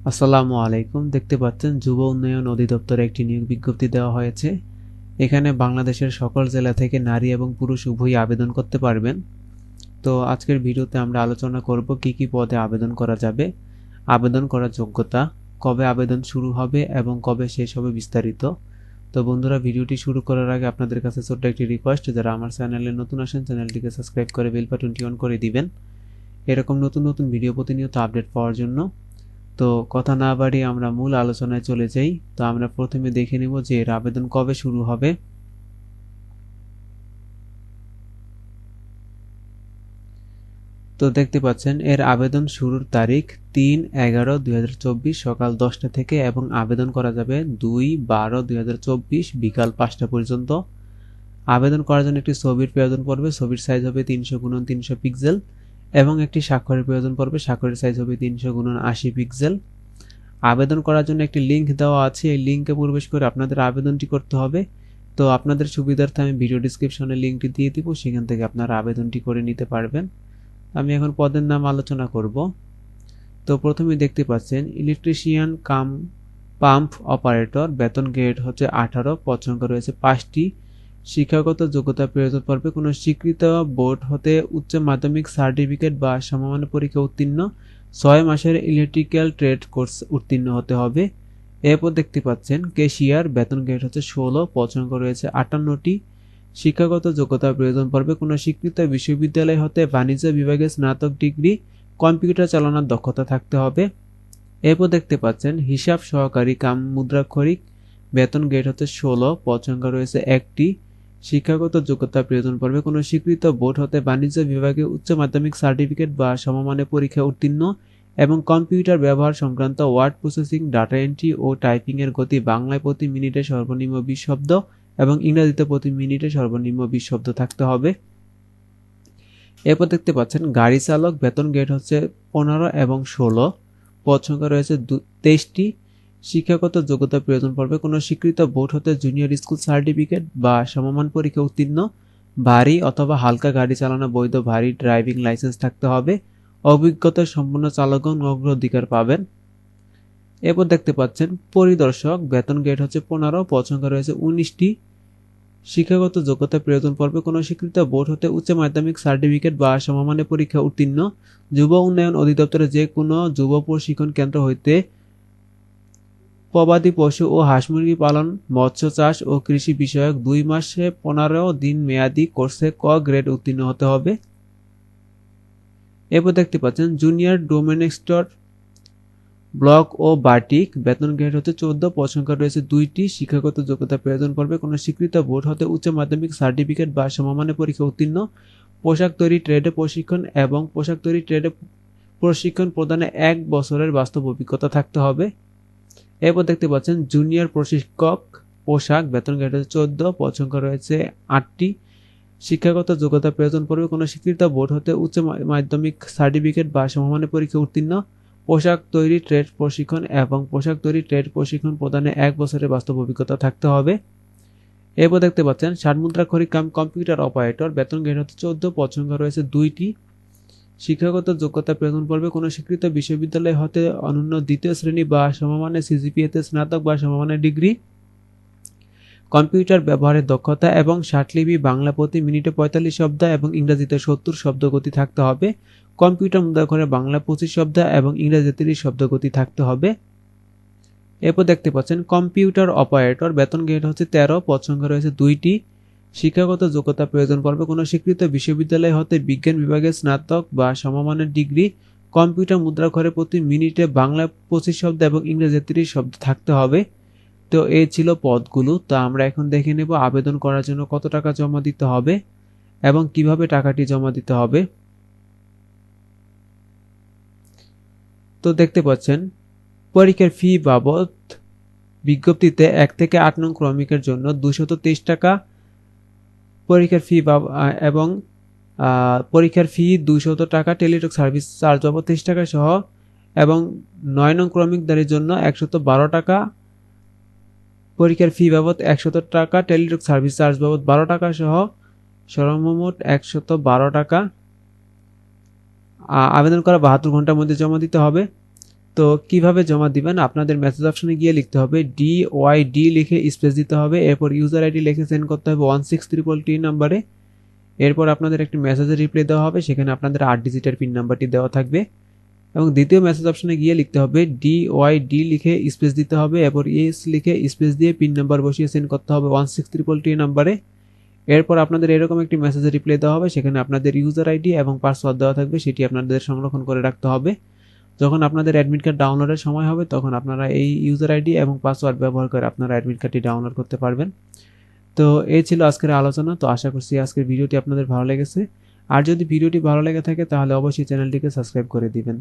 আসসালামু আলাইকুম। দেখতে পাচ্ছেন যুব উন্নয়ন অধিদপ্তরে একটি নিয়োগ বিজ্ঞপ্তি দেওয়া হয়েছে। এখানে বাংলাদেশের সকল জেলা থেকে নারী এবং পুরুষ উভয়ই আবেদন করতে পারবেন। তো আজকের ভিডিওতে আমরা আলোচনা করব কি কি পদে আবেদন করা যাবে, আবেদন করার যোগ্যতা, কবে আবেদন শুরু হবে এবং কবে শেষ হবে বিস্তারিত। তো বন্ধুরা, ভিডিওটি শুরু করার আগে আপনাদের কাছে ছোট্ট একটি রিকোয়েস্ট, যারা আমার চ্যানেলে নতুন আসেন চ্যানেলটিকে সাবস্ক্রাইব করে বেল বাটনটি অন করে দিবেন এরকম নতুন নতুন ভিডিও প্রতিনিয়ত আপডেট পাওয়ার জন্য। তো কথা না বাড়িয়ে আমরা মূল আলোচনায় চলে যাই। তো আমরা প্রথমে দেখে নেব যে এর আবেদন কবে শুরু হবে। তো দেখতে পাচ্ছেন এর আবেদন শুরুর তারিখ 3/11/2024 সকাল 10টা থেকে এবং আবেদন করা যাবে 2/12/2024 বিকাল 5টা পর্যন্ত। আবেদন করার জন্য একটি ছবির প্রয়োজন পড়বে। ছবির সাইজ হবে 300x300 পিক্সেল এবং একটি স্বাক্ষরের প্রয়োজন পড়বে। স্বাক্ষরের সাইজ হবে 300x80 পিক্সেল। আবেদন করার জন্য একটি লিঙ্ক দেওয়া আছে, এই লিঙ্কে প্রবেশ করে আপনাদের আবেদনটি করতে হবে। তো আপনাদের সুবিধার্থে আমি ভিডিও ডিসক্রিপশনে লিঙ্কটি দিয়ে দিব, সেখান থেকে আপনারা আবেদনটি করে নিতে পারবেন। আমি এখন পদের নাম আলোচনা করব। তো প্রথমে দেখতে পাচ্ছেন ইলেকট্রিশিয়ান কাম পাম্প অপারেটর, বেতন গ্রেড হচ্ছে 18, পদ সংখ্যা রয়েছে 5টি। শিক্ষাগত যোগ্যতা প্রয়োজন পড়বে কোনো স্বীকৃত বোর্ড হতে উচ্চ মাধ্যমিক সার্টিফিকেট বা সমমানের পরীক্ষা উত্তীর্ণ, 6 মাসের ইলেকট্রিক্যাল ট্রেড কোর্স উত্তীর্ণ হতে হবে। এরপর দেখতে পাচ্ছেন ক্যাশিয়ার, বেতন গ্রেড হচ্ছে 16, পদ সংখ্যা রয়েছে 58টি। শিক্ষাগত যোগ্যতা প্রয়োজন পড়বে কোনো স্বীকৃত বিশ্ববিদ্যালয় হতে বাণিজ্য বিভাগে স্নাতক ডিগ্রি, কম্পিউটার চালানোর দক্ষতা থাকতে হবে। এরপর দেখতে পাচ্ছেন হিসাব সহকারী কাম মুদ্রাক্ষরিক, বেতন গ্রেড হচ্ছে 16, পদ সংখ্যা রয়েছে 1টি। শিক্ষাগত যোগ্যতা প্রয়োজন পড়বে কোনো স্বীকৃত বোর্ড হতে বাণিজ্য বিভাগে উচ্চ মাধ্যমিক সার্টিফিকেট বা সমমানের পরীক্ষা উত্তীর্ণ এবং কম্পিউটার ব্যবহার সংক্রান্ত ওয়ার্ড প্রসেসিং, ডাটা এন্ট্রি ও টাইপিং এর গতি বাংলায় প্রতি মিনিটে সর্বনিম্ন 20 শব্দ এবং ইংরেজিতে প্রতি মিনিটে সর্বনিম্ন 20 শব্দ থাকতে হবে। এরপর দেখতে পাচ্ছেন গাড়ি চালক, বেতন গ্রেড হচ্ছে 15 এবং 16, পদ সংখ্যা রয়েছে 23টি। শিক্ষাগত যোগ্যতা প্রয়োজন পড়বে কোনো স্বীকৃত বোর্ড হতে জুনিয়র স্কুল সার্টিফিকেট বা সমমান পরীক্ষা উত্তীর্ণ, ভারী অথবা হালকা গাড়ি চালানো বৈধ ভারী ড্রাইভিং লাইসেন্স থাকতে হবে। অভিজ্ঞতা সম্পন্ন চালকগণ অগ্রাধিকার পাবেন। এরপর দেখতে পাচ্ছেন পরিদর্শক, বেতন গ্রেড হচ্ছে 15, পদ সংখ্যা রয়েছে 19টি। শিক্ষাগত যোগ্যতা প্রয়োজন পড়বে কোনো স্বীকৃত বোর্ড হতে উচ্চ মাধ্যমিক সার্টিফিকেট বা সমমানের পরীক্ষা উত্তীর্ণ, যুব উন্নয়ন অধিদপ্তরের যে কোনো যুব প্রশিক্ষণ কেন্দ্র হইতে গবাদি পশু ও হাঁস মুরগি পালন, মৎস্য চাষ ও কৃষি বিষয়ক 2 মাসে 15 দিন মেয়াদী কোর্সে ক গ্রেড উত্তীর্ণ হতে হবে। এরপর দেখতে পাচ্ছেন জুনিয়র ডোমেনেক্সটর ব্লক ও বাটিক, বেতন গ্রেড হচ্ছে 14, পদ সংখ্যা রয়েছে 2টি। শিক্ষাগত যোগ্যতা প্রয়োজন পড়বে কোনো স্বীকৃত বোর্ড হতে উচ্চ মাধ্যমিক সার্টিফিকেট বা সমমানের পরীক্ষা উত্তীর্ণ, পোশাক তৈরি ট্রেডে প্রশিক্ষণ এবং পোশাক তৈরি ট্রেডে প্রশিক্ষণ প্রদানে 1 বছরের বাস্তব অভিজ্ঞতা থাকতে হবে। এরপর দেখতে পাচ্ছেন জুনিয়র প্রশিক্ষক পোশাক, বেতন গ্রেড হচ্ছে 14, পদ সংখ্যা রয়েছে 8টি। শিক্ষাগত যোগ্যতা প্রয়োজন পড়বে কোনো স্বীকৃত বোর্ড হতে উচ্চ মাধ্যমিক সার্টিফিকেট বা সমমানের পরীক্ষা উত্তীর্ণ, পোশাক তৈরি ট্রেড প্রশিক্ষণ এবং পোশাক তৈরি ট্রেড প্রশিক্ষণ প্রদানে 1 বছরের বাস্তব অভিজ্ঞতা থাকতে হবে। এরপর দেখতে পাচ্ছেন ষাটমুদ্রাক্ষরিক কাম কম্পিউটার অপারেটর, বেতন গ্রেড হচ্ছে 14, পদ সংখ্যা রয়েছে 2টি। শিক্ষাগত যোগ্যতা প্রয়োজন পড়বে কোনো স্বীকৃত বিশ্ববিদ্যালয় হতে অনন্য দ্বিতীয় শ্রেণী বা সমমানের সিজিপিএতে স্নাতক বা সমমানের ডিগ্রি, কম্পিউটার ব্যবহারের দক্ষতা এবং 60 লিপি বাংলা প্রতি মিনিটে 45 শব্দ এবং ইংরেজিতে 70 শব্দ গতি থাকতে হবে। কম্পিউটার মুদ্রাক্ষরে বাংলা 25 শব্দ এবং ইংরেজিতে 30 শব্দ গতি থাকতে হবে। এরপর দেখতে পাচ্ছেন কম্পিউটার অপারেটর, বেতন গ্রেড হচ্ছে 13, পদ সংখ্যা রয়েছে 2টি। শিক্ষাগত যোগ্যতা প্রয়োজন পড়বে কোনো স্বীকৃত বিশ্ববিদ্যালয় হতে বিজ্ঞান বিভাগে স্নাতক বা সমমানের ডিগ্রি, কম্পিউটার মুদ্রাক্ষরে প্রতি মিনিটে বাংলা 25 শব্দ এবং ইংরেজিতে 30 শব্দ থাকতে হবে। তো এই ছিল পদগুলো। তো আমরা এখন দেখে নেব আবেদন করার জন্য কত টাকা জমা দিতে হবে এবং কিভাবে টাকাটি জমা দিতে হবে। তো দেখতে পাচ্ছেন পরীক্ষার ফি বাবদ বিজ্ঞপ্তিতে 1 থেকে 8 নং ক্রমিকের জন্য 223 টাকা পরীক্ষার ফি এবং পরীক্ষার ফি 200 টাকা, টেলিটক সার্ভিস চার্জ বাবদ 30 টাকা সহ এবং 9 নং ক্রমিকদারের জন্য 112 টাকা পরীক্ষার ফি বাবদ 100 টাকা, টেলিটক সার্ভিস চার্জ বাবদ 12 টাকা সহ সর্বমোট 112 টাকা। আবেদন করা 72 ঘন্টার মধ্যে জমা দিতে হবে। তো কিভাবে জমা দিবেন, আপনাদের মেসেজ অপশনে গিয়ে লিখতে হবে DYD লিখে স্পেস দিতে হবে, এরপর ইউজার আইডি লিখে সেন্ড করতে হবে 16333 নাম্বারে। এরপর আপনাদের একটি মেসেজের রিপ্লাই দেওয়া হবে, সেখানে আপনাদের 8 ডিজিটের পিন নাম্বারটি দেওয়া থাকবে এবং দ্বিতীয় মেসেজ অপশনে গিয়ে লিখতে হবে DYD লিখে স্পেস দিতে হবে, এরপর ইএস লিখে স্পেস দিয়ে পিন নাম্বার বসিয়ে সেন্ড করতে হবে 16333 নাম্বারে। এরপর আপনাদের এরকম একটি মেসেজের রিপ্লাই দেওয়া হবে, সেখানে আপনাদের ইউজার আইডি এবং পাসওয়ার্ড দেওয়া থাকবে, সেটি আপনাদের সংরক্ষণ করে রাখতে হবে। যখন আপনাদের অ্যাডমিট কার্ড ডাউনলোডের সময় হবে তখন আপনারা এই ইউজার আইডি এবং পাসওয়ার্ড ব্যবহার করে আপনারা অ্যাডমিট কার্ডটি ডাউনলোড করতে পারবেন। তো এই ছিল আজকের আলোচনা। তো আশা করছি আজকের ভিডিওটি আপনাদের ভালো লেগেছে। আর যদি ভিডিওটি ভালো লেগে থাকে তাহলে অবশ্যই চ্যানেলটিকে সাবস্ক্রাইব করে দিবেন।